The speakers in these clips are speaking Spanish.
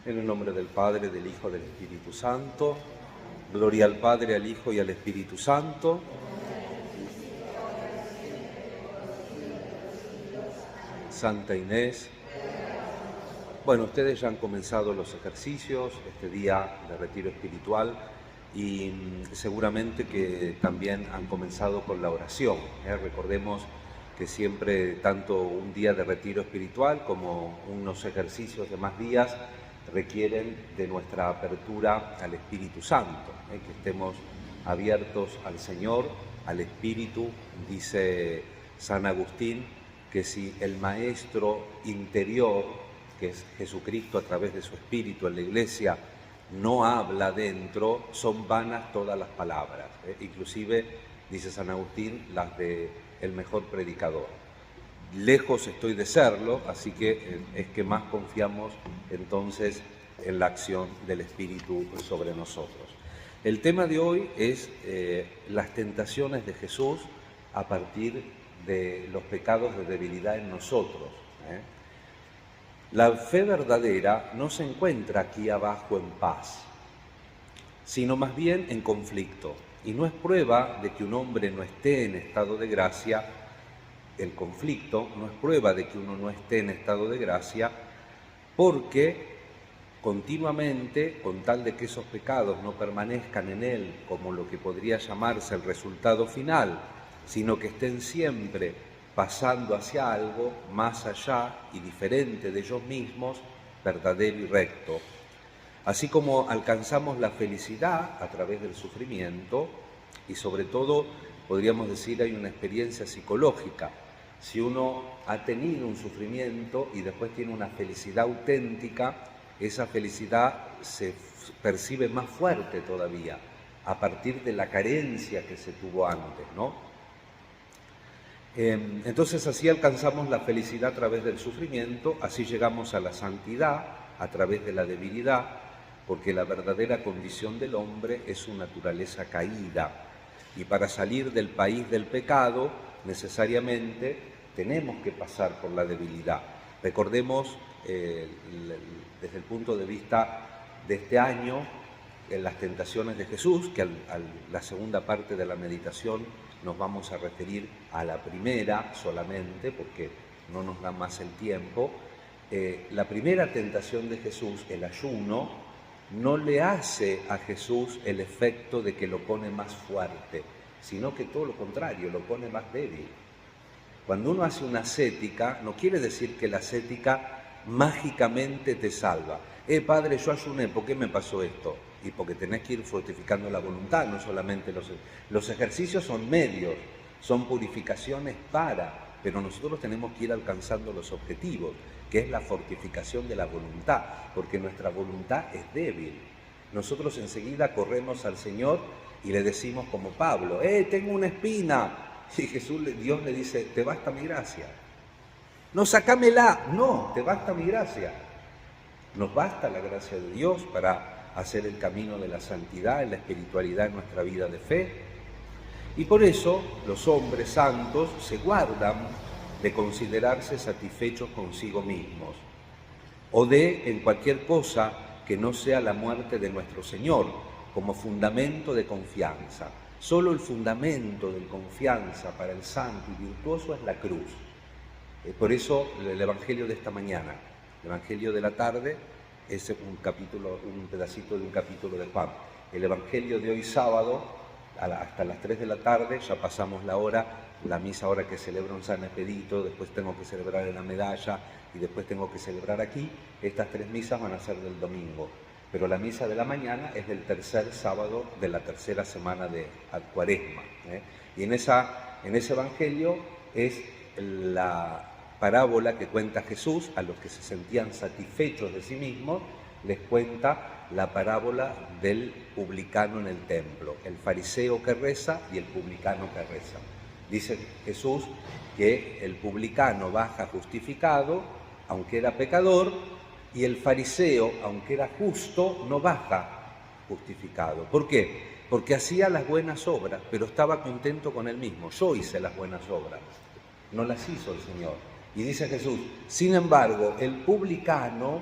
En el nombre del Padre, del Hijo, del Espíritu Santo. Gloria al Padre, al Hijo y al Espíritu Santo. Santa Inés. Bueno, ustedes ya han comenzado los ejercicios, este día de retiro espiritual, y seguramente que también han comenzado con la oración. Recordemos que siempre, tanto un día de retiro espiritual como unos ejercicios de más días, requieren de nuestra apertura al Espíritu Santo, que estemos abiertos al Señor, al Espíritu. Dice San Agustín que si el Maestro interior, que es Jesucristo a través de su Espíritu en la Iglesia, no habla dentro, son vanas todas las palabras, inclusive, dice San Agustín, las de el mejor predicador. Lejos estoy de serlo, así que es que más confiamos entonces en la acción del Espíritu sobre nosotros. El tema de hoy es las tentaciones de Jesús a partir de los pecados de debilidad en nosotros. La fe verdadera no se encuentra aquí abajo en paz, sino más bien en conflicto. Y no es prueba de que un hombre no esté en estado de gracia. El conflicto no es prueba de que uno no esté en estado de gracia, porque continuamente, con tal de que esos pecados no permanezcan en él como lo que podría llamarse el resultado final, sino que estén siempre pasando hacia algo más allá y diferente de ellos mismos, verdadero y recto. Así como alcanzamos la felicidad a través del sufrimiento, y sobre todo, podríamos decir, hay una experiencia psicológica. Si uno ha tenido un sufrimiento y después tiene una felicidad auténtica, esa felicidad se percibe más fuerte todavía, a partir de la carencia que se tuvo antes, ¿no? Entonces así alcanzamos la felicidad a través del sufrimiento, así llegamos a la santidad a través de la debilidad, porque la verdadera condición del hombre es su naturaleza caída. Y para salir del país del pecado, necesariamente tenemos que pasar por la debilidad. Recordemos, desde el punto de vista de este año, en las tentaciones de Jesús, que la segunda parte de la meditación nos vamos a referir a la primera solamente, porque no nos da más el tiempo. La primera tentación de Jesús, el ayuno, no le hace a Jesús el efecto de que lo pone más fuerte, sino que todo lo contrario, lo pone más débil. Cuando uno hace una ascética, no quiere decir que la ascética mágicamente te salva. Padre, yo ayuné, ¿por qué me pasó esto? Y porque tenés que ir fortificando la voluntad, no solamente los ejercicios son medios, son purificaciones pero nosotros tenemos que ir alcanzando los objetivos, que es la fortificación de la voluntad, porque nuestra voluntad es débil. Nosotros enseguida corremos al Señor y le decimos como Pablo, tengo una espina. Y Dios le dice, te basta mi gracia. No, sacámela. No, te basta mi gracia. Nos basta la gracia de Dios para hacer el camino de la santidad, en la espiritualidad en nuestra vida de fe. Y por eso los hombres santos se guardan de considerarse satisfechos consigo mismos, o de, en cualquier cosa que no sea la muerte de nuestro Señor, como fundamento de confianza. Solo el fundamento de confianza para el santo y virtuoso es la cruz. Por eso el Evangelio de esta mañana, el Evangelio de la tarde, es un pedacito de un capítulo de Juan. El Evangelio de hoy sábado, hasta las 3 de la tarde, ya pasamos la hora, la misa ahora que celebro en San Expedito, después tengo que celebrar en la Medalla y después tengo que celebrar aquí. Estas 3 misas van a ser del domingo, pero la misa de la mañana es del tercer sábado de la tercera semana de Cuaresma. Y en ese Evangelio es la parábola que cuenta Jesús a los que se sentían satisfechos de sí mismos, les cuenta la parábola del publicano en el templo, el fariseo que reza y el publicano que reza. Dice Jesús que el publicano baja justificado, aunque era pecador, y el fariseo, aunque era justo, no baja justificado. ¿Por qué? Porque hacía las buenas obras, pero estaba contento con él mismo. Yo hice las buenas obras, no las hizo el Señor. Y dice Jesús, sin embargo, el publicano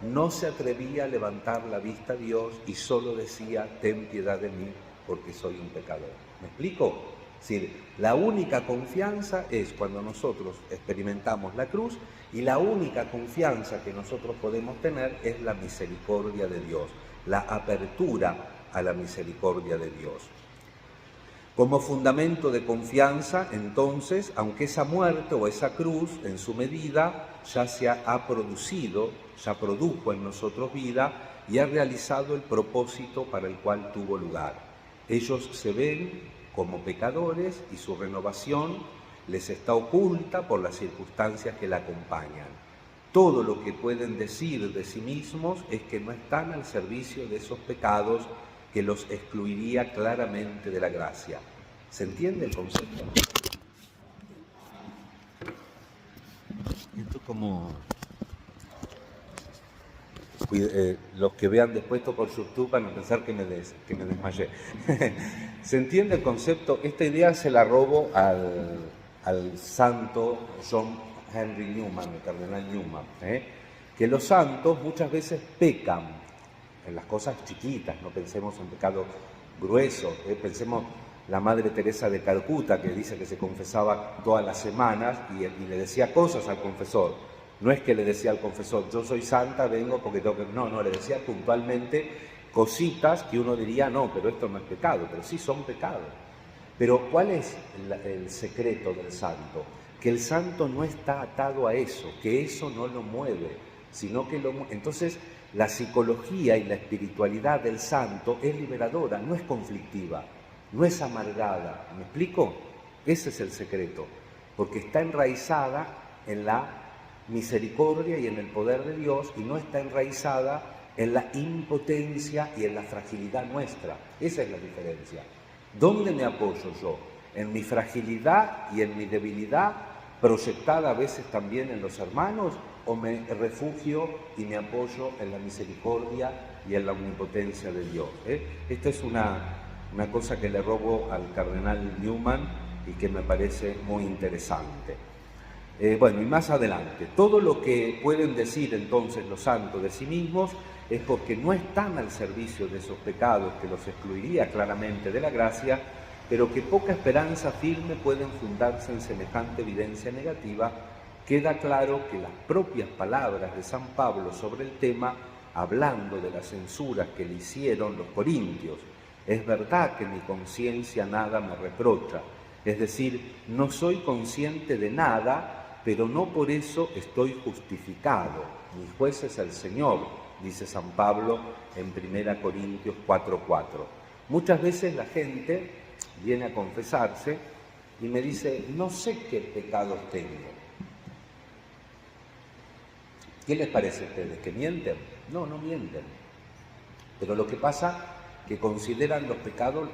no se atrevía a levantar la vista a Dios y solo decía, ten piedad de mí porque soy un pecador. ¿Me explico? Es decir, la única confianza es cuando nosotros experimentamos la cruz, y la única confianza que nosotros podemos tener es la misericordia de Dios, la apertura a la misericordia de Dios. Como fundamento de confianza, entonces, aunque esa muerte o esa cruz, en su medida, ya se ha producido, ya produjo en nosotros vida y ha realizado el propósito para el cual tuvo lugar. Ellos se ven como pecadores y su renovación les está oculta por las circunstancias que la acompañan. Todo lo que pueden decir de sí mismos es que no están al servicio de esos pecados que los excluiría claramente de la gracia. ¿Se entiende el concepto? Esto como... los que vean después esto por YouTube van a pensar que me desmayé. ¿Se entiende el concepto? Esta idea se la robo al santo John Henry Newman, el cardenal Newman, que los santos muchas veces pecan en las cosas chiquitas, no pensemos en pecados gruesos, pensemos la Madre Teresa de Calcuta, que dice que se confesaba todas las semanas y le decía cosas al confesor. No es que le decía al confesor, yo soy santa, vengo porque tengo que... No, le decía puntualmente cositas que uno diría, no, pero esto no es pecado, pero sí son pecados. Pero ¿cuál es el secreto del santo? Que el santo no está atado a eso, que eso no lo mueve, sino que entonces la psicología y la espiritualidad del santo es liberadora, no es conflictiva, no es amargada. ¿Me explico? Ese es el secreto, porque está enraizada en la misericordia y en el poder de Dios, y no está enraizada en la impotencia y en la fragilidad nuestra. Esa es la diferencia. ¿Dónde me apoyo yo? ¿En mi fragilidad y en mi debilidad, proyectada a veces también en los hermanos? ¿O me refugio y me apoyo en la misericordia y en la omnipotencia de Dios? Esta es una cosa que le robo al cardenal Newman y que me parece muy interesante. Bueno, y más adelante, todo lo que pueden decir entonces los santos de sí mismos es porque no están al servicio de esos pecados que los excluiría claramente de la gracia, pero que poca esperanza firme pueden fundarse en semejante evidencia negativa. Queda claro que las propias palabras de San Pablo sobre el tema, hablando de las censuras que le hicieron los corintios, es verdad que mi conciencia nada me reprocha, es decir, no soy consciente de nada, pero no por eso estoy justificado. Mi juez es el Señor, dice San Pablo en 1 Corintios 4:4. Muchas veces la gente viene a confesarse y me dice, no sé qué pecados tengo. ¿Qué les parece a ustedes? ¿Que mienten? No, no mienten. Pero lo que pasa es que consideran los pecados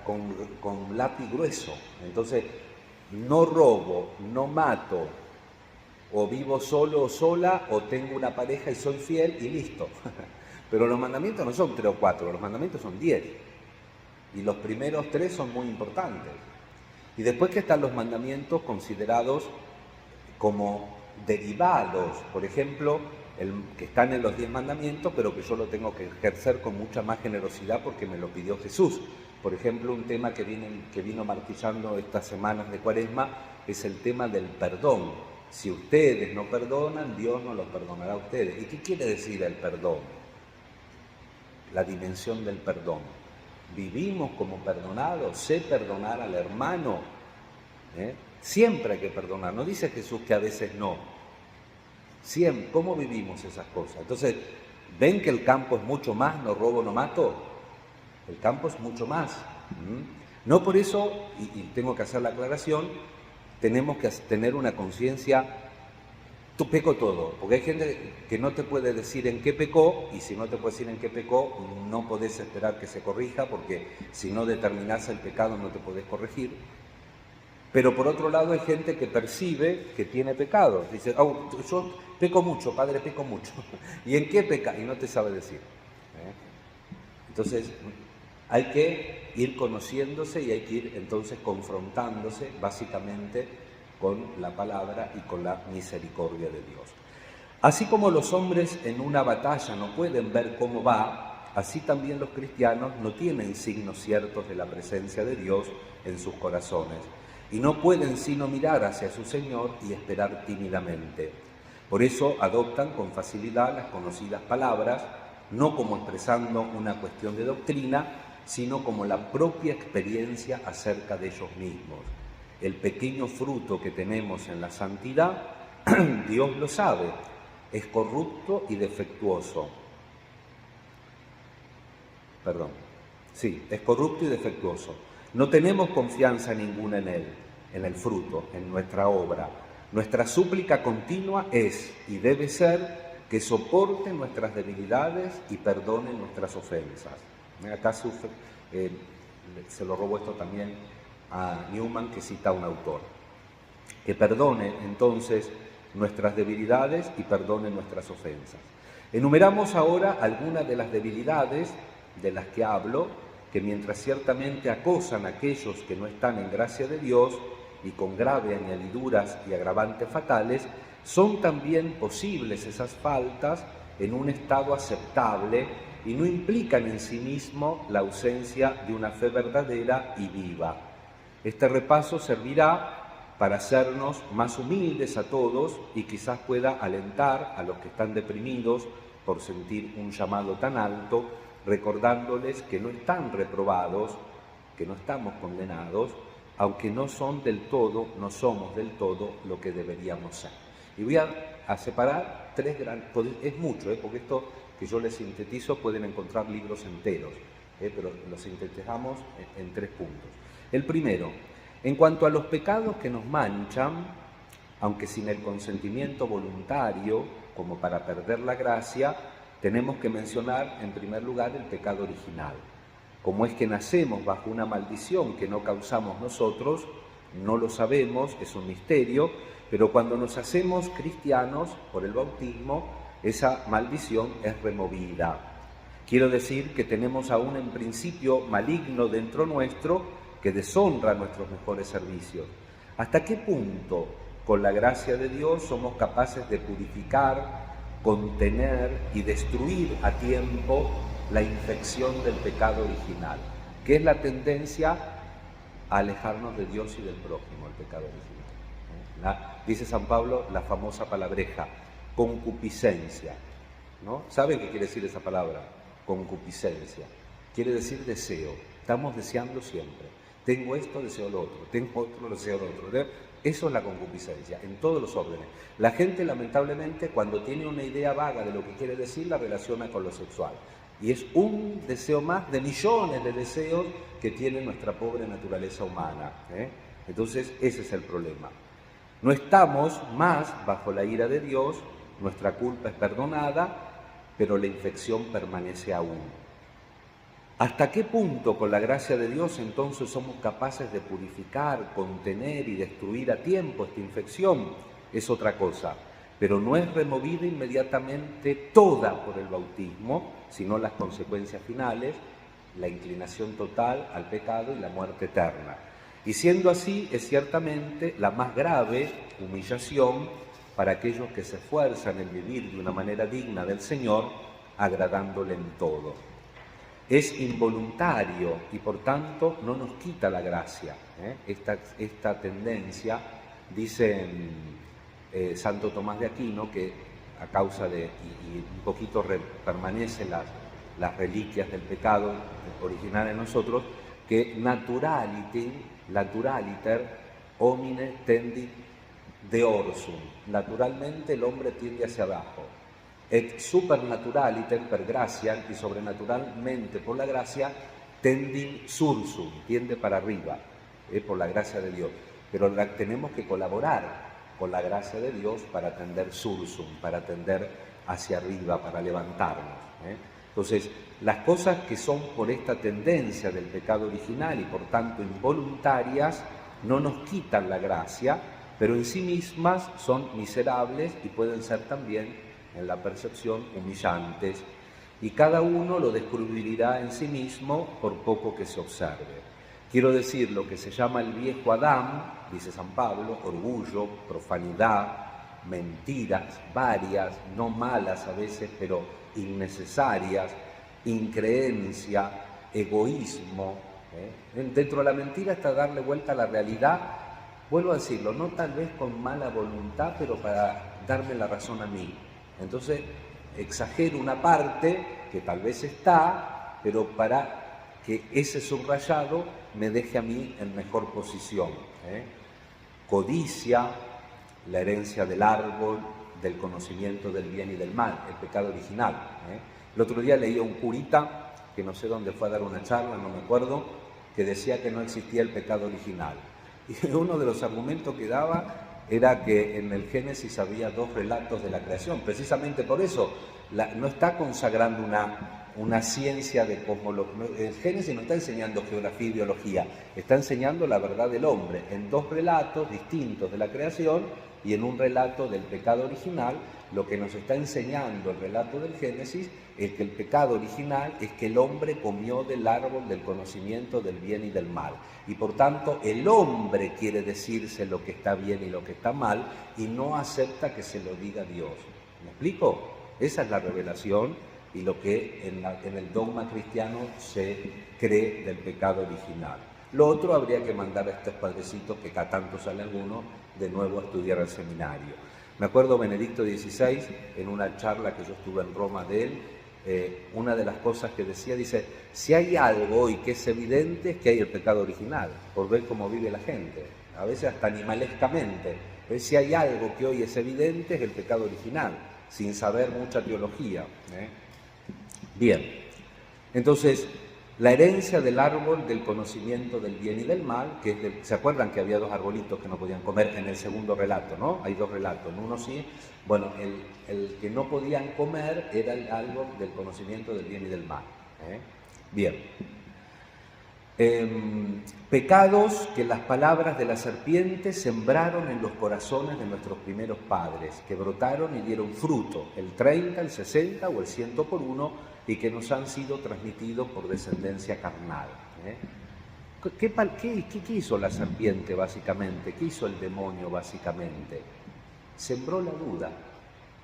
con lápiz grueso. Entonces, no robo, no mato, o vivo solo o sola, o tengo una pareja y soy fiel y listo. Pero los mandamientos no son 3 o 4, los mandamientos son 10. Y los primeros 3 son muy importantes. Y después que están los mandamientos considerados como derivados, por ejemplo, que están en los 10 mandamientos, pero que yo lo tengo que ejercer con mucha más generosidad porque me lo pidió Jesús. Por ejemplo, un tema que vino martillando estas semanas de Cuaresma es el tema del perdón. Si ustedes no perdonan, Dios no los perdonará a ustedes. ¿Y qué quiere decir el perdón? La dimensión del perdón. ¿Vivimos como perdonados? ¿Sé perdonar al hermano? Siempre hay que perdonar. No dice Jesús que a veces no. Siempre. ¿Cómo vivimos esas cosas? Entonces, ¿ven que el campo es mucho más? No robo, no mato. El campo es mucho más. No por eso, y tengo que hacer la aclaración, tenemos que tener una conciencia, tú peco todo, porque hay gente que no te puede decir en qué pecó, y si no te puede decir en qué pecó, no podés esperar que se corrija, porque si no determinás el pecado no te podés corregir. Pero por otro lado hay gente que percibe que tiene pecado. Dice, oh, yo peco mucho, padre, peco mucho. ¿Y en qué peca? Y no te sabe decir. Entonces, hay que ir conociéndose y hay que ir entonces confrontándose básicamente con la palabra y con la misericordia de Dios. Así como los hombres en una batalla no pueden ver cómo va, así también los cristianos no tienen signos ciertos de la presencia de Dios en sus corazones y no pueden sino mirar hacia su Señor y esperar tímidamente. Por eso adoptan con facilidad las conocidas palabras, no como expresando una cuestión de doctrina, sino como la propia experiencia acerca de ellos mismos. El pequeño fruto que tenemos en la santidad, Dios lo sabe, es corrupto y defectuoso. Es corrupto y defectuoso. No tenemos confianza ninguna en él, en el fruto, en nuestra obra. Nuestra súplica continua es y debe ser que soporte nuestras debilidades y perdone nuestras ofensas. Acá se lo robo esto también a Newman, que cita a un autor. Que perdone entonces nuestras debilidades y perdone nuestras ofensas. Enumeramos ahora algunas de las debilidades de las que hablo, que mientras ciertamente acosan a aquellos que no están en gracia de Dios y con graves añadiduras y agravantes fatales, son también posibles esas faltas en un estado aceptable y no implican en sí mismo la ausencia de una fe verdadera y viva. Este repaso servirá para hacernos más humildes a todos y quizás pueda alentar a los que están deprimidos por sentir un llamado tan alto, recordándoles que no están reprobados, que no estamos condenados, aunque no somos del todo lo que deberíamos ser. Y voy a separar tres grandes, es mucho, porque esto que yo les sintetizo pueden encontrar libros enteros, pero lo sintetizamos en 3 puntos. El primero, en cuanto a los pecados que nos manchan, aunque sin el consentimiento voluntario, como para perder la gracia, tenemos que mencionar en primer lugar el pecado original. Como es que nacemos bajo una maldición que no causamos nosotros, no lo sabemos, es un misterio, pero cuando nos hacemos cristianos por el bautismo, esa maldición es removida. Quiero decir que tenemos aún en principio maligno dentro nuestro que deshonra nuestros mejores servicios. ¿Hasta qué punto, con la gracia de Dios, somos capaces de purificar, contener y destruir a tiempo la infección del pecado original, que es la tendencia a alejarnos de Dios y del prójimo, el pecado original? Dice San Pablo la famosa palabreja, concupiscencia, ¿no? ¿Saben qué quiere decir esa palabra? Concupiscencia. Quiere decir deseo. Estamos deseando siempre. Tengo esto, deseo lo otro. Tengo otro, deseo lo otro. Eso es la concupiscencia, en todos los órdenes. La gente, lamentablemente, cuando tiene una idea vaga de lo que quiere decir, la relaciona con lo sexual. Y es un deseo más de millones de deseos que tiene nuestra pobre naturaleza humana. Entonces, ese es el problema. No estamos más bajo la ira de Dios, nuestra culpa es perdonada, pero la infección permanece aún. ¿Hasta qué punto, con la gracia de Dios, entonces somos capaces de purificar, contener y destruir a tiempo esta infección? Es otra cosa, pero no es removida inmediatamente toda por el bautismo, sino las consecuencias finales, la inclinación total al pecado y la muerte eterna. Y siendo así, es ciertamente la más grave humillación para aquellos que se esfuerzan en vivir de una manera digna del Señor, agradándole en todo. Es involuntario y por tanto no nos quita la gracia. Esta tendencia, dice Santo Tomás de Aquino, que a causa de, y un poquito permanecen las reliquias del pecado original en nosotros, que naturaliter homine tendit deorsum. Naturalmente el hombre tiende hacia abajo. Et supernaturaliter per gratia, y sobrenaturalmente por la gracia, tendit sursum, tiende para arriba, por la gracia de Dios. Pero tenemos que colaborar con la gracia de Dios para tender sursum, para tender hacia arriba, para levantarnos. Entonces, las cosas que son por esta tendencia del pecado original y por tanto involuntarias, no nos quitan la gracia, pero en sí mismas son miserables y pueden ser también en la percepción humillantes, y cada uno lo descubrirá en sí mismo por poco que se observe. Quiero decir, lo que se llama el viejo Adán, dice San Pablo, orgullo, profanidad, mentiras varias, no malas a veces, pero innecesarias, increencia, egoísmo. Dentro de la mentira está darle vuelta a la realidad, vuelvo a decirlo, no tal vez con mala voluntad, pero para darme la razón a mí. Entonces exagero una parte que tal vez está, pero para que ese subrayado me deje a mí en mejor posición. Codicia, la herencia del árbol, del conocimiento del bien y del mal, el pecado original. El otro día leí a un curita, que no sé dónde fue a dar una charla, no me acuerdo, que decía que no existía el pecado original. Y uno de los argumentos que daba era que en el Génesis había 2 relatos de la creación. Precisamente por eso no está consagrando una ciencia de cosmología. El Génesis no está enseñando geografía y biología, está enseñando la verdad del hombre en 2 relatos distintos de la creación y en un relato del pecado original. Lo que nos está enseñando el relato del Génesis es que el pecado original es que el hombre comió del árbol del conocimiento del bien y del mal. Y por tanto el hombre quiere decirse lo que está bien y lo que está mal y no acepta que se lo diga Dios. ¿Me explico? Esa es la revelación y lo que en el dogma cristiano se cree del pecado original. Lo otro habría que mandar a estos padrecitos, que cada tanto sale alguno, de nuevo a estudiar al seminario. Me acuerdo Benedicto XVI, en una charla que yo estuve en Roma de él, una de las cosas que decía, dice, si hay algo hoy que es evidente es que hay el pecado original, por ver cómo vive la gente, a veces hasta animalescamente. Si hay algo que hoy es evidente es el pecado original, sin saber mucha teología. Bien, entonces, la herencia del árbol del conocimiento del bien y del mal, que es ¿se acuerdan que había 2 arbolitos que no podían comer en el segundo relato, no? Hay 2 relatos, en uno sí. Bueno, el que no podían comer era el árbol del conocimiento del bien y del mal. Bien. Pecados que las palabras de la serpiente sembraron en los corazones de nuestros primeros padres, que brotaron y dieron fruto, el 30, el 60 o el 100 por 1, y que nos han sido transmitidos por descendencia carnal. ¿Qué hizo la serpiente básicamente? ¿Qué hizo el demonio básicamente? Sembró la duda,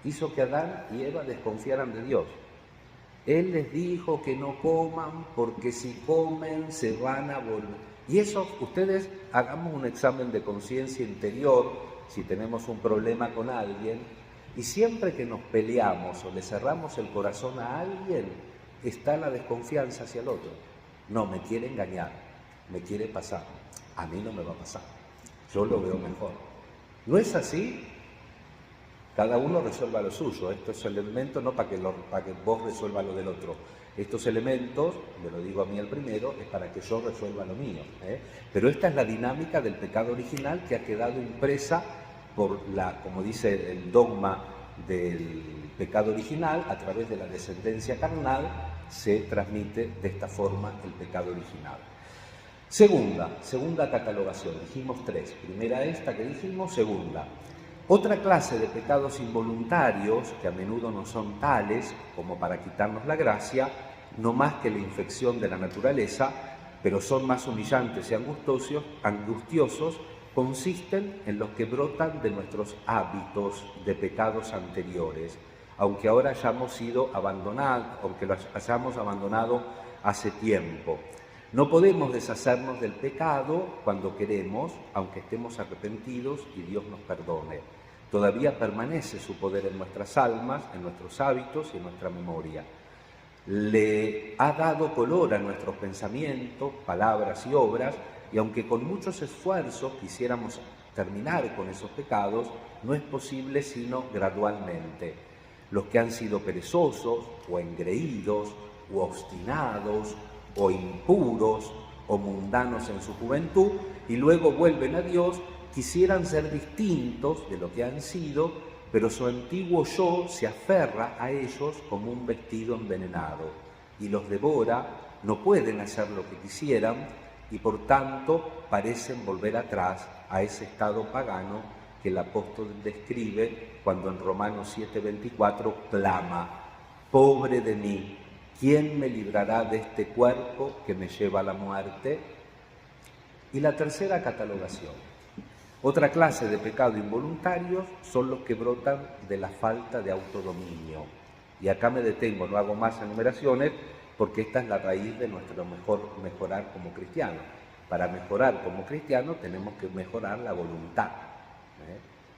hizo que Adán y Eva desconfiaran de Dios. Él les dijo que no coman porque si comen se van a volver. Y eso, ustedes hagamos un examen de conciencia interior, si tenemos un problema con alguien, y siempre que nos peleamos o le cerramos el corazón a alguien, está la desconfianza hacia el otro. No, me quiere engañar, me quiere pasar. A mí no me va a pasar, yo lo veo mejor. ¿No es así? Cada uno resuelva lo suyo. Estos elementos no para que vos resuelvas lo del otro. Estos elementos, me lo digo a mí el primero, es para que yo resuelva lo mío. Pero esta es la dinámica del pecado original que ha quedado impresa por como dice el dogma del pecado original, a través de la descendencia carnal, se transmite de esta forma el pecado original. Segunda catalogación, dijimos 3. Primera esta que dijimos, segunda. Otra clase de pecados involuntarios, que a menudo no son tales como para quitarnos la gracia, no más que la infección de la naturaleza, pero son más humillantes y angustiosos, consisten en los que brotan de nuestros hábitos de pecados anteriores, aunque ahora hayamos sido abandonados, aunque los hayamos abandonado hace tiempo. No podemos deshacernos del pecado cuando queremos, aunque estemos arrepentidos y Dios nos perdone. Todavía permanece su poder en nuestras almas, en nuestros hábitos y en nuestra memoria. Le ha dado color a nuestros pensamientos, palabras y obras, y aunque con muchos esfuerzos quisiéramos terminar con esos pecados, no es posible sino gradualmente. Los que han sido perezosos o engreídos o obstinados o impuros o mundanos en su juventud y luego vuelven a Dios, quisieran ser distintos de lo que han sido, pero su antiguo yo se aferra a ellos como un vestido envenenado y los devora, no pueden hacer lo que quisieran y por tanto parecen volver atrás a ese estado pagano que el apóstol describe cuando en Romanos 7:24 clama: pobre de mí, ¿quién me librará de este cuerpo que me lleva a la muerte? Y la tercera catalogación, Otra clase de pecado involuntarios son los que brotan de la falta de autodominio. Y acá me detengo, no hago más enumeraciones, porque esta es la raíz de nuestro mejorar como cristianos. Para mejorar como cristianos tenemos que mejorar la voluntad,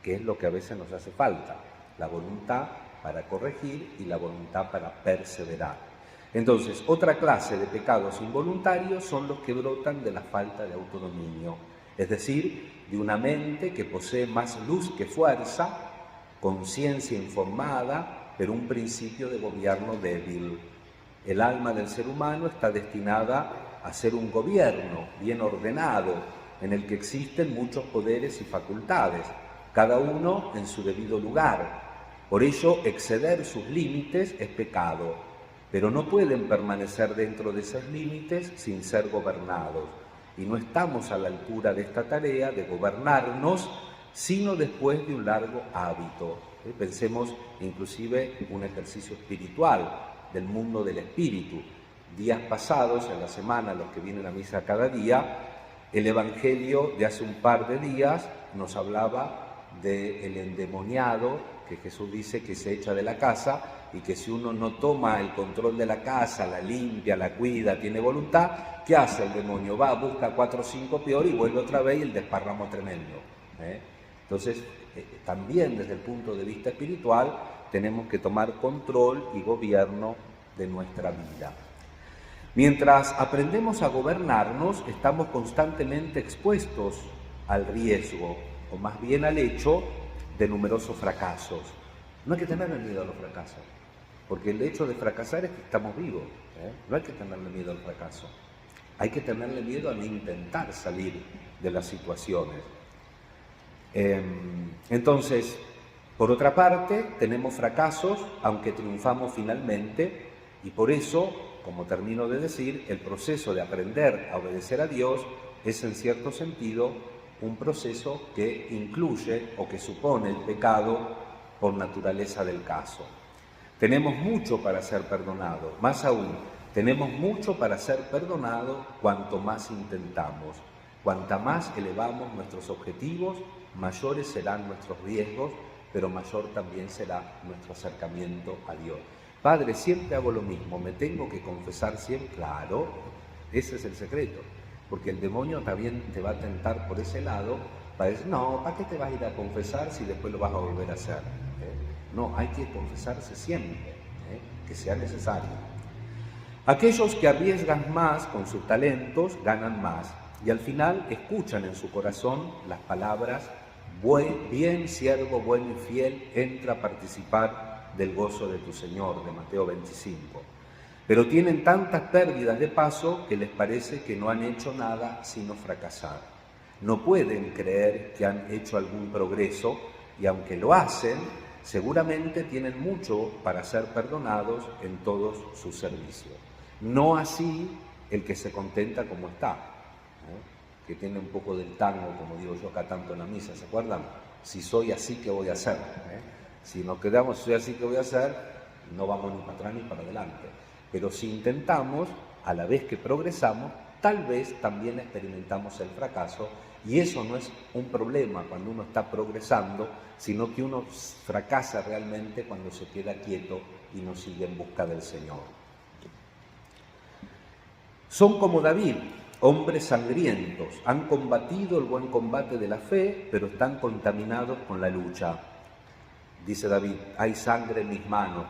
que es lo que a veces nos hace falta. La voluntad para corregir y la voluntad para perseverar. Entonces, otra clase de pecados involuntarios son los que brotan de la falta de autodominio, es decir, de una mente que posee más luz que fuerza, conciencia informada, pero un principio de gobierno débil. El alma del ser humano está destinada a ser un gobierno bien ordenado, en el que existen muchos poderes y facultades, cada uno en su debido lugar. Por ello, exceder sus límites es pecado, pero no pueden permanecer dentro de esos límites sin ser gobernados. Y no estamos a la altura de esta tarea de gobernarnos, sino después de un largo hábito. Pensemos inclusive un ejercicio espiritual del mundo del espíritu. Días pasados, en la semana, los que vienen a misa cada día, el Evangelio de hace un par de días nos hablaba del endemoniado, que Jesús dice que se echa de la casa y que si uno no toma el control de la casa, la limpia, la cuida, tiene voluntad, ¿qué hace el demonio? Va, busca 4 o 5 peor y vuelve otra vez y el desparramo tremendo. Entonces, también desde el punto de vista espiritual, tenemos que tomar control y gobierno de nuestra vida. Mientras aprendemos a gobernarnos, estamos constantemente expuestos al riesgo, o más bien al hecho de numerosos fracasos. No hay que tenerle miedo a los fracasos, porque el hecho de fracasar es que estamos vivos. No hay que tenerle miedo al fracaso. Hay que tenerle miedo al intentar salir de las situaciones. Entonces, por otra parte, tenemos fracasos, aunque triunfamos finalmente, y por eso, como termino de decir, el proceso de aprender a obedecer a Dios es en cierto sentido un proceso que incluye o que supone el pecado por naturaleza del caso. Tenemos mucho para ser perdonados, más aún, tenemos mucho para ser perdonados cuanto más intentamos. Cuanta más elevamos nuestros objetivos, mayores serán nuestros riesgos, pero mayor también será nuestro acercamiento a Dios. Padre, siempre hago lo mismo, me tengo que confesar siempre. Claro, ese es el secreto, porque el demonio también te va a tentar por ese lado para decir, no, ¿para qué te vas a ir a confesar si después lo vas a volver a hacer? No, hay que confesarse siempre, que sea necesario. Aquellos que arriesgan más con sus talentos ganan más y al final escuchan en su corazón las palabras, bien siervo, bueno y fiel, entra a participar del gozo de tu Señor, de Mateo 25. Pero tienen tantas pérdidas de paso que les parece que no han hecho nada sino fracasar. No pueden creer que han hecho algún progreso y aunque lo hacen, seguramente tienen mucho para ser perdonados en todos sus servicios. No así el que se contenta como está, que tiene un poco del tango, como digo yo acá tanto en la misa, ¿se acuerdan? Si soy así, ¿qué voy a hacer? Si nos quedamos, si soy así, ¿qué voy a hacer? No vamos ni para atrás ni para adelante. Pero si intentamos, a la vez que progresamos, tal vez también experimentamos el fracaso, y eso no es un problema cuando uno está progresando, sino que uno fracasa realmente cuando se queda quieto y no sigue en busca del Señor. Son como David, hombres sangrientos, han combatido el buen combate de la fe, pero están contaminados con la lucha. Dice David, hay sangre en mis manos.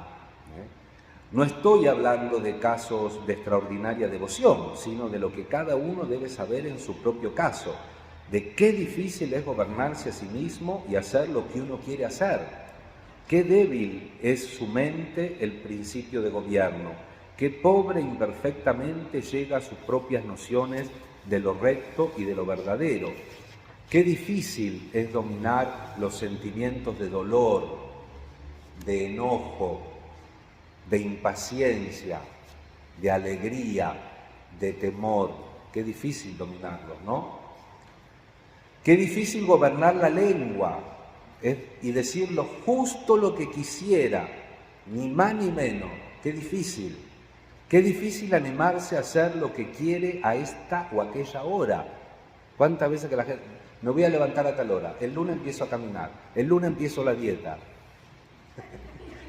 No estoy hablando de casos de extraordinaria devoción, sino de lo que cada uno debe saber en su propio caso, de qué difícil es gobernarse a sí mismo y hacer lo que uno quiere hacer. Qué débil es su mente el principio de gobierno, qué pobre e imperfectamente llega a sus propias nociones de lo recto y de lo verdadero. Qué difícil es dominar los sentimientos de dolor, de enojo, de impaciencia, de alegría, de temor. Qué difícil dominarlos, ¿no? Qué difícil gobernar la lengua y decirlo justo lo que quisiera, ni más ni menos. Qué difícil. Qué difícil animarse a hacer lo que quiere a esta o aquella hora. ¿Cuántas veces que la gente, Me voy a levantar a tal hora, el lunes empiezo a caminar, el lunes empiezo la dieta.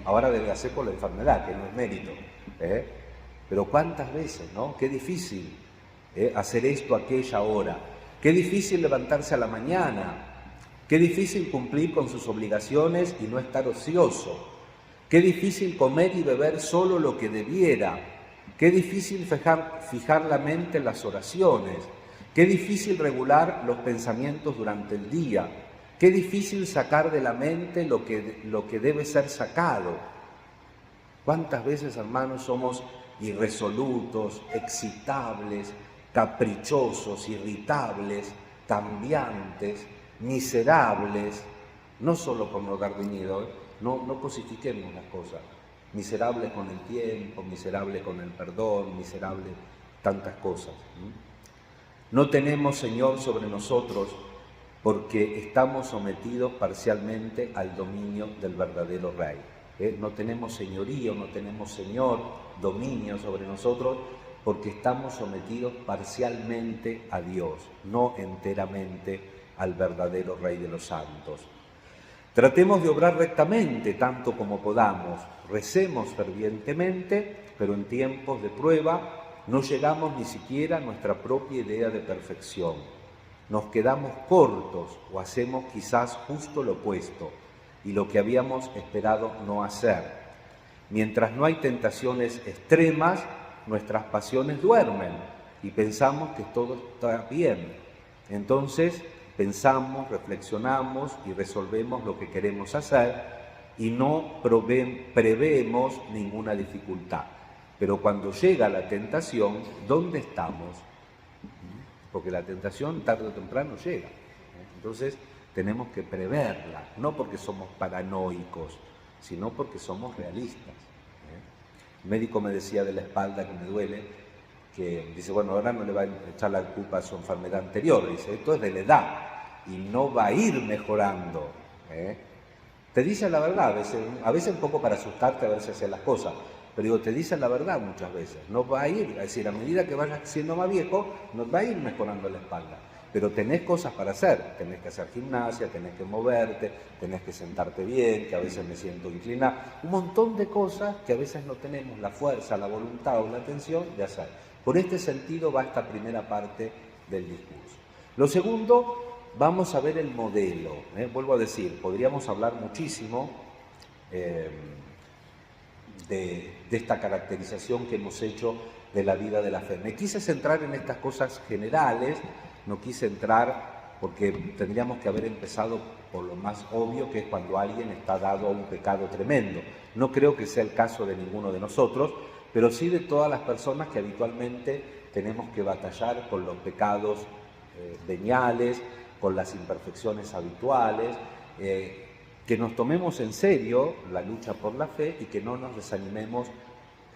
Ahora adelgacé por la enfermedad, que no es mérito. Pero cuántas veces, ¿no? Qué difícil hacer esto, aquella hora. Qué difícil levantarse a la mañana. Qué difícil cumplir con sus obligaciones y no estar ocioso. Qué difícil comer y beber solo lo que debiera. Qué difícil fijar la mente en las oraciones. Qué difícil regular los pensamientos durante el día. Qué difícil sacar de la mente lo que debe ser sacado. ¿Cuántas veces, hermanos, somos irresolutos, excitables, caprichosos, irritables, cambiantes, miserables? No solo por no dar dinero, no cosifiquemos las cosas. Miserables con el tiempo, miserables con el perdón, miserables tantas cosas. No tenemos Señor sobre nosotros porque estamos sometidos parcialmente al dominio del verdadero Rey. No tenemos señorío, no tenemos Señor, dominio sobre nosotros porque estamos sometidos parcialmente a Dios, no enteramente al verdadero Rey de los santos. Tratemos de obrar rectamente tanto como podamos, recemos fervientemente, pero en tiempos de prueba no llegamos ni siquiera a nuestra propia idea de perfección. Nos quedamos cortos o hacemos quizás justo lo opuesto y lo que habíamos esperado no hacer. Mientras no hay tentaciones extremas, nuestras pasiones duermen y pensamos que todo está bien. Entonces pensamos, reflexionamos y resolvemos lo que queremos hacer y no preveemos ninguna dificultad. Pero cuando llega la tentación, ¿dónde estamos? Porque la tentación tarde o temprano llega. Entonces tenemos que preverla, no porque somos paranoicos, sino porque somos realistas. El médico me decía de la espalda que me duele, que dice, bueno, ahora no le va a echar la culpa a su enfermedad anterior, dice, esto es de la edad y no va a ir mejorando. Te dice la verdad, a veces un poco para asustarte a ver si haces las cosas, pero digo, te dicen la verdad muchas veces, no va a ir, es decir, a medida que vayas siendo más viejo, no va a ir mejorando la espalda, pero tenés cosas para hacer, tenés que hacer gimnasia, tenés que moverte, tenés que sentarte bien, que a veces me siento inclinado, un montón de cosas que a veces no tenemos la fuerza, la voluntad o la atención de hacer. Por este sentido va esta primera parte del discurso. Lo segundo, vamos a ver el modelo. Vuelvo a decir, podríamos hablar muchísimo de esta caracterización que hemos hecho de la vida de la fe. Me quise centrar en estas cosas generales, no quise entrar porque tendríamos que haber empezado por lo más obvio, que es cuando alguien está dado a un pecado tremendo. No creo que sea el caso de ninguno de nosotros, pero sí de todas las personas que habitualmente tenemos que batallar con los pecados veniales, con las imperfecciones habituales, que nos tomemos en serio la lucha por la fe y que no nos desanimemos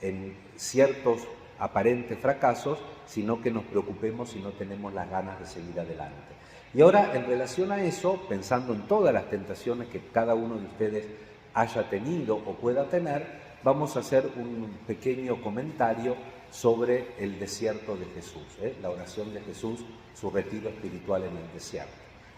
en ciertos aparentes fracasos, sino que nos preocupemos si no tenemos las ganas de seguir adelante. Y ahora, en relación a eso, pensando en todas las tentaciones que cada uno de ustedes haya tenido o pueda tener, vamos a hacer un pequeño comentario sobre el desierto de Jesús, la oración de Jesús, su retiro espiritual en el desierto.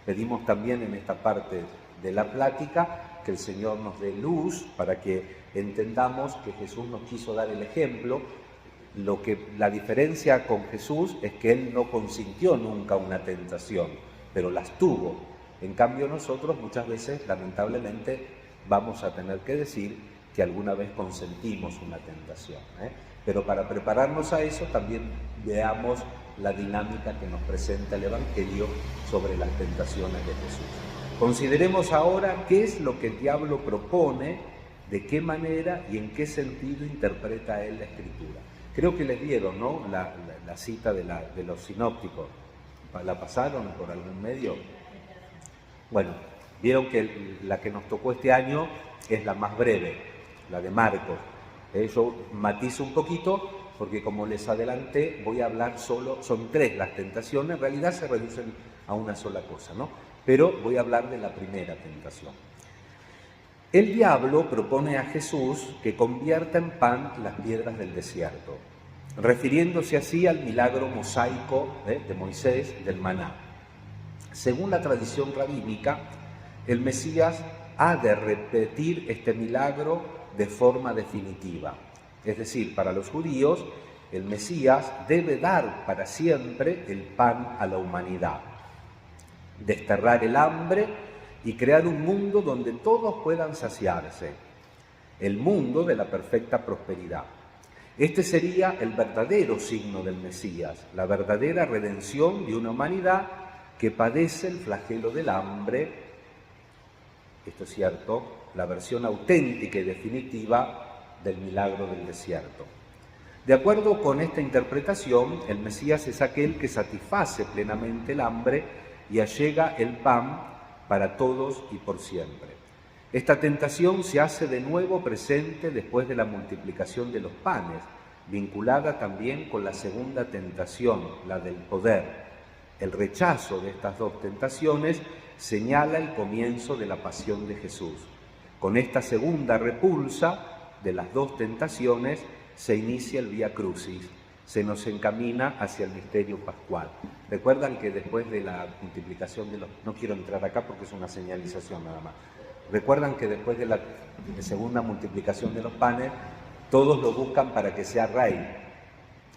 Pedimos también en esta parte de la plática que el Señor nos dé luz para que entendamos que Jesús nos quiso dar el ejemplo. La diferencia con Jesús es que Él no consintió nunca una tentación, pero las tuvo. En cambio nosotros muchas veces, lamentablemente, vamos a tener que decir que alguna vez consentimos una tentación. Pero para prepararnos a eso también veamos la dinámica que nos presenta el Evangelio sobre las tentaciones de Jesús. Consideremos ahora qué es lo que el diablo propone, de qué manera y en qué sentido interpreta él la Escritura. Creo que les dieron, ¿no?, la cita de los sinópticos. ¿La pasaron por algún medio? Bueno, vieron que la que nos tocó este año es la más breve, la de Marcos. Yo matizo un poquito porque, como les adelanté, voy a hablar solo, son 3 las tentaciones, en realidad se reducen a una sola cosa, ¿no? Pero voy a hablar de la primera tentación. El diablo propone a Jesús que convierta en pan las piedras del desierto, refiriéndose así al milagro mosaico de Moisés del maná. Según la tradición rabínica, el Mesías ha de repetir este milagro de forma definitiva. Es decir, para los judíos, el Mesías debe dar para siempre el pan a la humanidad, desterrar el hambre y crear un mundo donde todos puedan saciarse, el mundo de la perfecta prosperidad. Este sería el verdadero signo del Mesías, la verdadera redención de una humanidad que padece el flagelo del hambre. Esto es cierto, la versión auténtica y definitiva del milagro del desierto. De acuerdo con esta interpretación, el Mesías es aquel que satisface plenamente el hambre y allega el pan para todos y por siempre. Esta tentación se hace de nuevo presente después de la multiplicación de los panes, vinculada también con la segunda tentación, la del poder. El rechazo de estas dos tentaciones señala el comienzo de la pasión de Jesús. Con esta segunda repulsa de las dos tentaciones se inicia el Vía Crucis, se nos encamina hacia el misterio pascual. Recuerdan que después de la multiplicación de los... No quiero entrar acá porque es una señalización nada más. Recuerdan que después de la segunda multiplicación de los panes, todos lo buscan para que sea rey.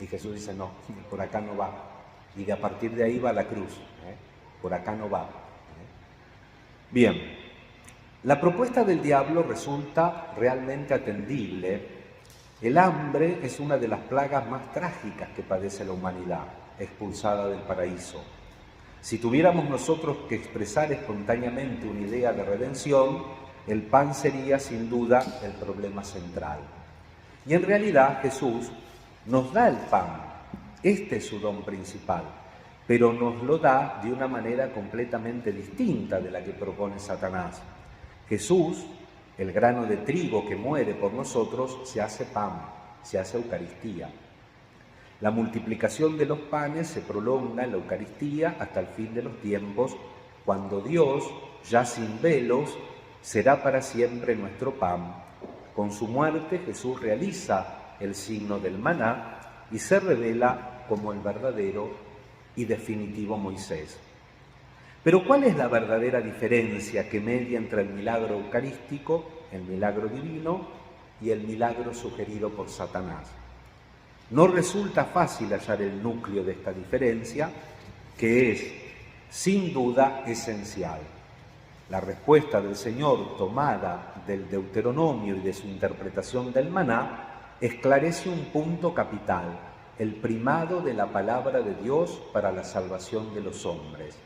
Y Jesús dice, no, por acá no va. Y a partir de ahí va la cruz. Por acá no va. Bien, la propuesta del diablo resulta realmente atendible. El hambre es una de las plagas más trágicas que padece la humanidad, expulsada del paraíso. Si tuviéramos nosotros que expresar espontáneamente una idea de redención, el pan sería sin duda el problema central. Y en realidad Jesús nos da el pan, este es su don principal, pero nos lo da de una manera completamente distinta de la que propone Satanás. Jesús, el grano de trigo que muere por nosotros, se hace pan, se hace Eucaristía. La multiplicación de los panes se prolonga en la Eucaristía hasta el fin de los tiempos, cuando Dios, ya sin velos, será para siempre nuestro pan. Con su muerte Jesús realiza el signo del maná y se revela como el verdadero y definitivo Moisés. Pero ¿cuál es la verdadera diferencia que media entre el milagro eucarístico, el milagro divino y el milagro sugerido por Satanás? No resulta fácil hallar el núcleo de esta diferencia, que es, sin duda, esencial. La respuesta del Señor, tomada del Deuteronomio y de su interpretación del maná, esclarece un punto capital, el primado de la palabra de Dios para la salvación de los hombres.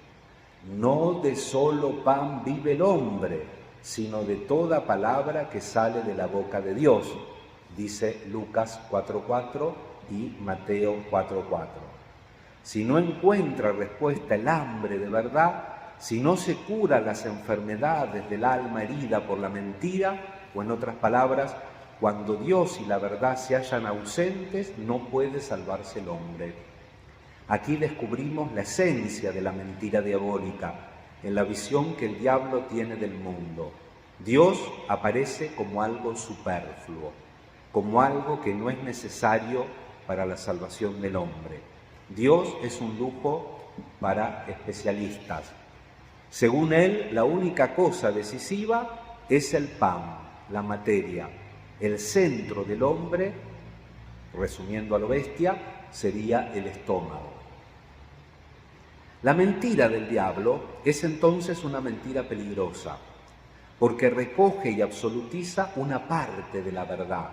No de solo pan vive el hombre, sino de toda palabra que sale de la boca de Dios, dice Lucas 4:4 y Mateo 4:4. Si no encuentra respuesta el hambre de verdad, si no se cura las enfermedades del alma herida por la mentira, o en otras palabras, cuando Dios y la verdad se hallan ausentes, no puede salvarse el hombre. Aquí descubrimos la esencia de la mentira diabólica, en la visión que el diablo tiene del mundo. Dios aparece como algo superfluo, como algo que no es necesario para la salvación del hombre. Dios es un lujo para especialistas. Según él, la única cosa decisiva es el pan, la materia. El centro del hombre, resumiendo a lo bestia, sería el estómago. La mentira del diablo es entonces una mentira peligrosa, porque recoge y absolutiza una parte de la verdad.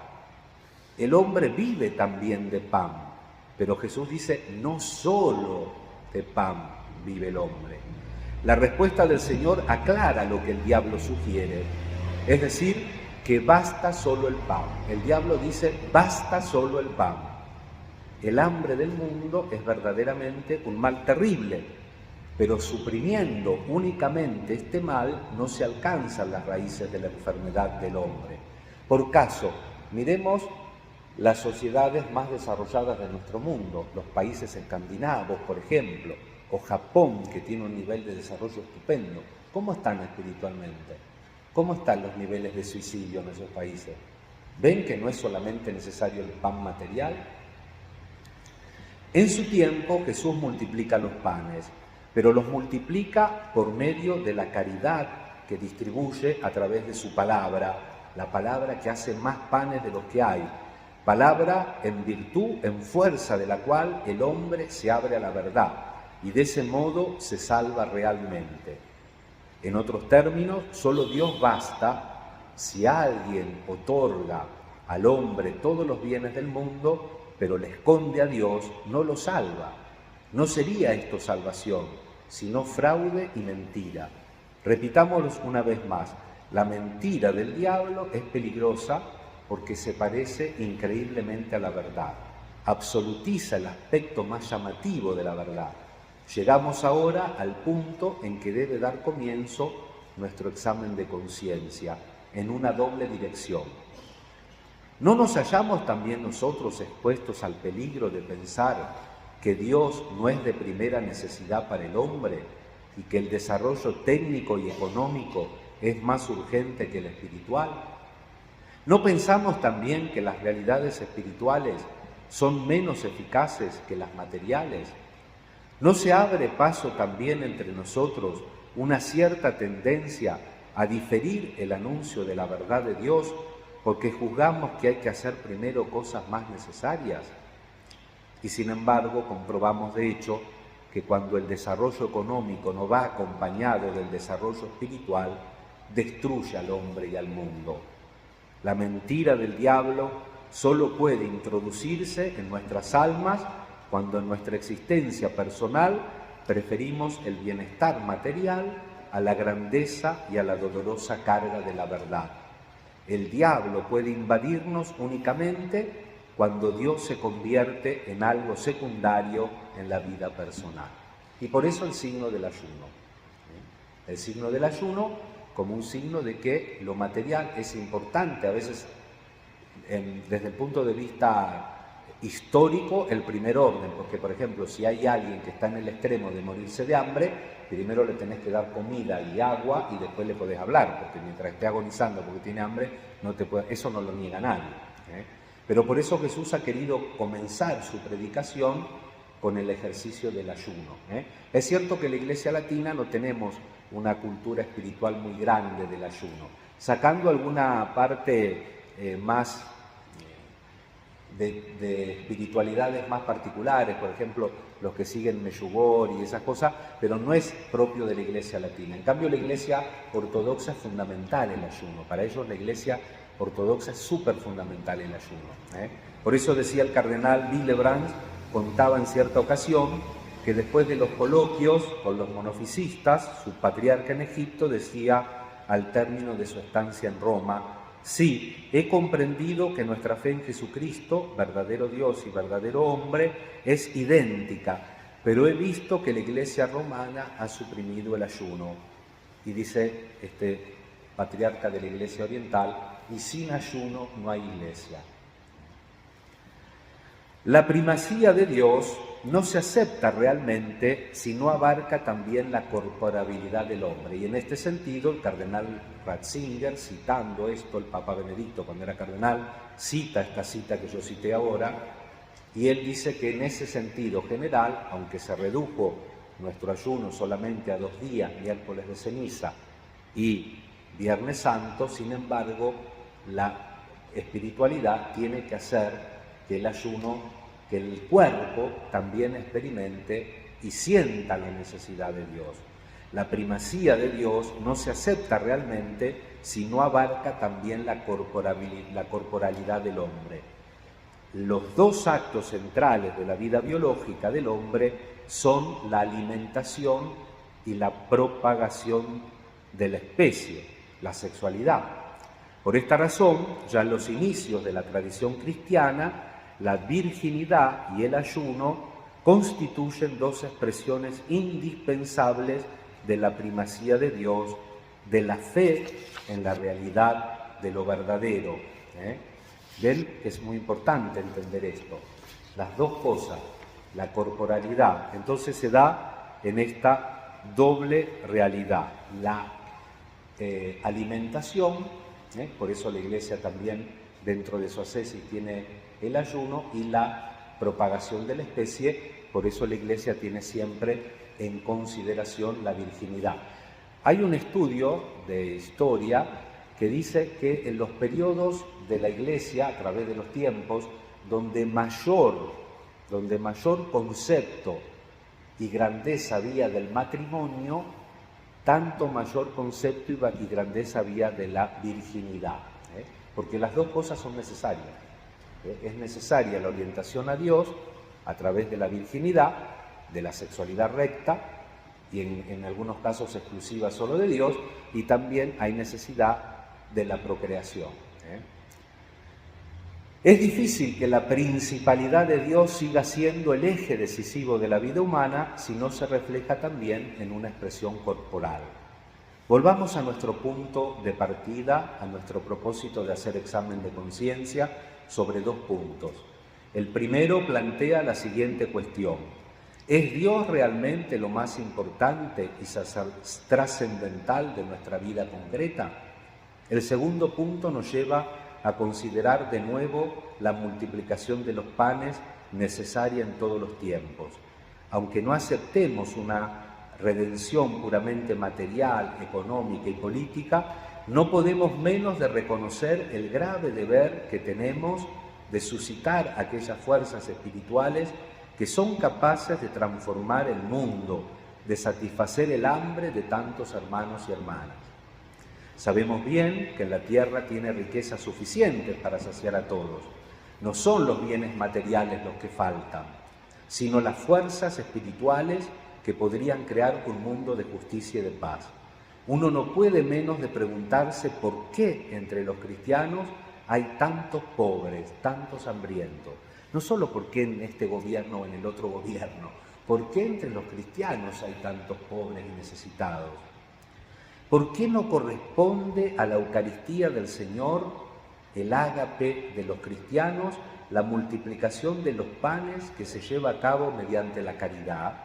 El hombre vive también de pan, pero Jesús dice, no solo de pan vive el hombre. La respuesta del Señor aclara lo que el diablo sugiere, es decir, que basta solo el pan. El diablo dice, basta solo el pan. El hambre del mundo es verdaderamente un mal terrible, pero suprimiendo únicamente este mal no se alcanzan las raíces de la enfermedad del hombre. Por caso, miremos las sociedades más desarrolladas de nuestro mundo, los países escandinavos, por ejemplo, o Japón, que tiene un nivel de desarrollo estupendo. ¿Cómo están espiritualmente? ¿Cómo están los niveles de suicidio en esos países? ¿Ven que no es solamente necesario el pan material? En su tiempo Jesús multiplica los panes. pero los multiplica por medio de la caridad que distribuye a través de su palabra, la palabra que hace más panes de los que hay, palabra en virtud, en fuerza de la cual el hombre se abre a la verdad y de ese modo se salva realmente. En otros términos, solo Dios basta si alguien otorga al hombre todos los bienes del mundo, pero le esconde a Dios, no lo salva. No sería esto salvación, sino fraude y mentira. Repitámoslo una vez más, la mentira del diablo es peligrosa porque se parece increíblemente a la verdad, absolutiza el aspecto más llamativo de la verdad. Llegamos ahora al punto en que debe dar comienzo nuestro examen de conciencia, en una doble dirección. ¿No nos hallamos también nosotros expuestos al peligro de pensar que Dios no es de primera necesidad para el hombre y que el desarrollo técnico y económico es más urgente que el espiritual? ¿No pensamos también que las realidades espirituales son menos eficaces que las materiales? ¿No se abre paso también entre nosotros una cierta tendencia a diferir el anuncio de la verdad de Dios porque juzgamos que hay que hacer primero cosas más necesarias? Y sin embargo comprobamos de hecho que cuando el desarrollo económico no va acompañado del desarrollo espiritual, destruye al hombre y al mundo. La mentira del diablo solo puede introducirse en nuestras almas cuando en nuestra existencia personal preferimos el bienestar material a la grandeza y a la dolorosa carga de la verdad. El diablo puede invadirnos únicamente cuando Dios se convierte en algo secundario en la vida personal. Y por eso el signo del ayuno. El signo del ayuno como un signo de que lo material es importante, a veces desde el punto de vista histórico, el primer orden, porque por ejemplo, si hay alguien que está en el extremo de morirse de hambre, primero le tenés que dar comida y agua y después le podés hablar, porque mientras esté agonizando porque tiene hambre, eso no lo niega nadie. Pero por eso Jesús ha querido comenzar su predicación con el ejercicio del ayuno. Es cierto que en la Iglesia Latina no tenemos una cultura espiritual muy grande del ayuno, sacando alguna parte más de espiritualidades más particulares, por ejemplo, los que siguen Medjugorje y esas cosas, pero no es propio de la Iglesia Latina. En cambio, la Iglesia Ortodoxa es fundamental el ayuno. Para ellos la Iglesia Ortodoxa es súper fundamental el ayuno. Por eso decía el cardenal Willebrand, contaba en cierta ocasión, que después de los coloquios con los monofisistas, su patriarca en Egipto decía al término de su estancia en Roma: sí, he comprendido que nuestra fe en Jesucristo, verdadero Dios y verdadero hombre, es idéntica, pero he visto que la Iglesia romana ha suprimido el ayuno. Y dice este patriarca de la Iglesia Oriental: y sin ayuno no hay Iglesia. La primacía de Dios no se acepta realmente si no abarca también la corporabilidad del hombre. Y en este sentido, el cardenal Ratzinger, citando esto, el Papa Benedicto, cuando era cardenal, cita esta cita que yo cité ahora, y él dice que en ese sentido general, aunque se redujo nuestro ayuno solamente a 2 días, miércoles de ceniza y Viernes Santo, sin embargo, la espiritualidad tiene que hacer que el ayuno, que el cuerpo también experimente y sienta la necesidad de Dios. La primacía de Dios no se acepta realmente si no abarca también la corporalidad del hombre. Los 2 actos centrales de la vida biológica del hombre son la alimentación y la propagación de la especie, la sexualidad. Por esta razón, ya en los inicios de la tradición cristiana, la virginidad y el ayuno constituyen 2 expresiones indispensables de la primacía de Dios, de la fe en la realidad de lo verdadero. Ven que es muy importante entender esto. Las 2 cosas, la corporalidad, entonces se da en esta doble realidad, la alimentación, por eso la Iglesia también dentro de su ascesis tiene el ayuno, y la propagación de la especie, por eso la Iglesia tiene siempre en consideración la virginidad. Hay un estudio de historia que dice que en los periodos de la Iglesia, a través de los tiempos, donde mayor concepto y grandeza había del matrimonio, tanto mayor concepto y grandeza había de la virginidad, porque las dos cosas son necesarias. Es necesaria la orientación a Dios a través de la virginidad, de la sexualidad recta, y en algunos casos exclusiva solo de Dios, y también hay necesidad de la procreación. Es difícil que la principalidad de Dios siga siendo el eje decisivo de la vida humana si no se refleja también en una expresión corporal. Volvamos a nuestro punto de partida, a nuestro propósito de hacer examen de conciencia sobre dos puntos. El primero plantea la siguiente cuestión: ¿es Dios realmente lo más importante y trascendental de nuestra vida concreta? El segundo punto nos lleva a considerar de nuevo la multiplicación de los panes necesaria en todos los tiempos. Aunque no aceptemos una redención puramente material, económica y política, no podemos menos de reconocer el grave deber que tenemos de suscitar aquellas fuerzas espirituales que son capaces de transformar el mundo, de satisfacer el hambre de tantos hermanos y hermanas. Sabemos bien que la tierra tiene riquezas suficientes para saciar a todos. No son los bienes materiales los que faltan, sino las fuerzas espirituales que podrían crear un mundo de justicia y de paz. Uno no puede menos de preguntarse por qué entre los cristianos hay tantos pobres, tantos hambrientos. No solo por qué en este gobierno o en el otro gobierno, por qué entre los cristianos hay tantos pobres y necesitados. ¿Por qué no corresponde a la Eucaristía del Señor, el ágape de los cristianos, la multiplicación de los panes que se lleva a cabo mediante la caridad?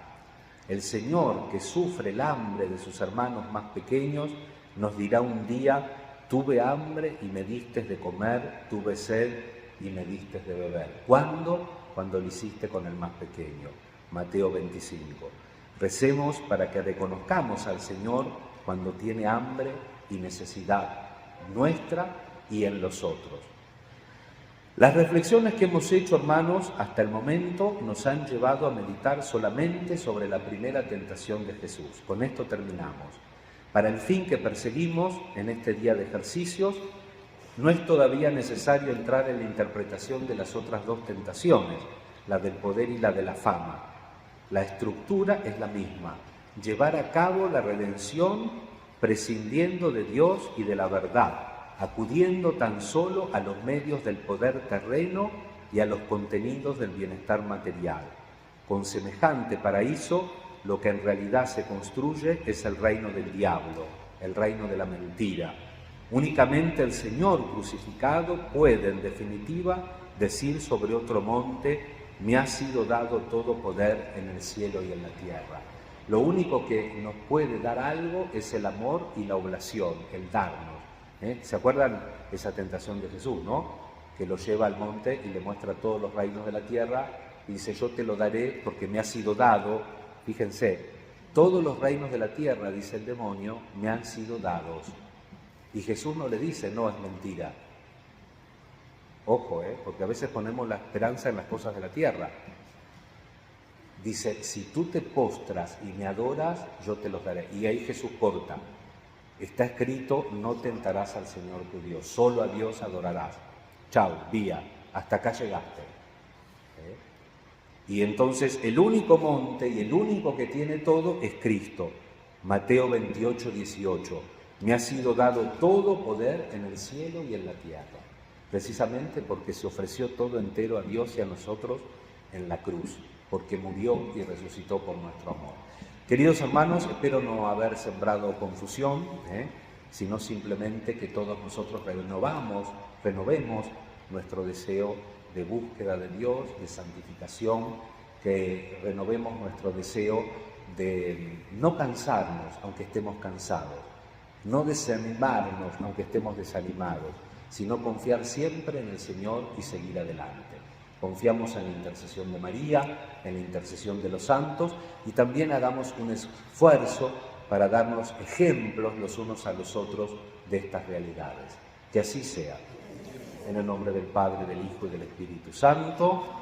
El Señor, que sufre el hambre de sus hermanos más pequeños, nos dirá un día: tuve hambre y me distes de comer, tuve sed y me distes de beber. ¿Cuándo? Cuando lo hiciste con el más pequeño. Mateo 25. Recemos para que reconozcamos al Señor cuando tiene hambre y necesidad nuestra y en los otros. Las reflexiones que hemos hecho, hermanos, hasta el momento nos han llevado a meditar solamente sobre la primera tentación de Jesús. Con esto terminamos. Para el fin que perseguimos en este día de ejercicios, no es todavía necesario entrar en la interpretación de las otras dos tentaciones, la del poder y la de la fama. La estructura es la misma: llevar a cabo la redención prescindiendo de Dios y de la verdad, acudiendo tan solo a los medios del poder terreno y a los contenidos del bienestar material. Con semejante paraíso, lo que en realidad se construye es el reino del diablo, el reino de la mentira. Únicamente el Señor crucificado puede, en definitiva, decir sobre otro monte: me ha sido dado todo poder en el cielo y en la tierra. Lo único que nos puede dar algo es el amor y la oblación, el darnos. ¿Se acuerdan esa tentación de Jesús, no? Que lo lleva al monte y le muestra todos los reinos de la tierra y dice: yo te lo daré porque me ha sido dado. Fíjense, todos los reinos de la tierra, dice el demonio, me han sido dados. Y Jesús no le dice: no, es mentira. Ojo, porque a veces ponemos la esperanza en las cosas de la tierra. Dice: si tú te postras y me adoras, yo te los daré. Y ahí Jesús corta. Está escrito: no tentarás al Señor tu Dios, solo a Dios adorarás. Chao, vía, hasta acá llegaste. Y entonces el único monte y el único que tiene todo es Cristo. Mateo 28, 18. Me ha sido dado todo poder en el cielo y en la tierra. Precisamente porque se ofreció todo entero a Dios y a nosotros en la cruz, porque murió y resucitó por nuestro amor. Queridos hermanos, espero no haber sembrado confusión, sino simplemente que todos nosotros renovemos nuestro deseo de búsqueda de Dios, de santificación, que renovemos nuestro deseo de no cansarnos aunque estemos cansados, no desanimarnos aunque estemos desanimados, sino confiar siempre en el Señor y seguir adelante. Confiamos en la intercesión de María, en la intercesión de los santos y también hagamos un esfuerzo para darnos ejemplos los unos a los otros de estas realidades. Que así sea. En el nombre del Padre, del Hijo y del Espíritu Santo.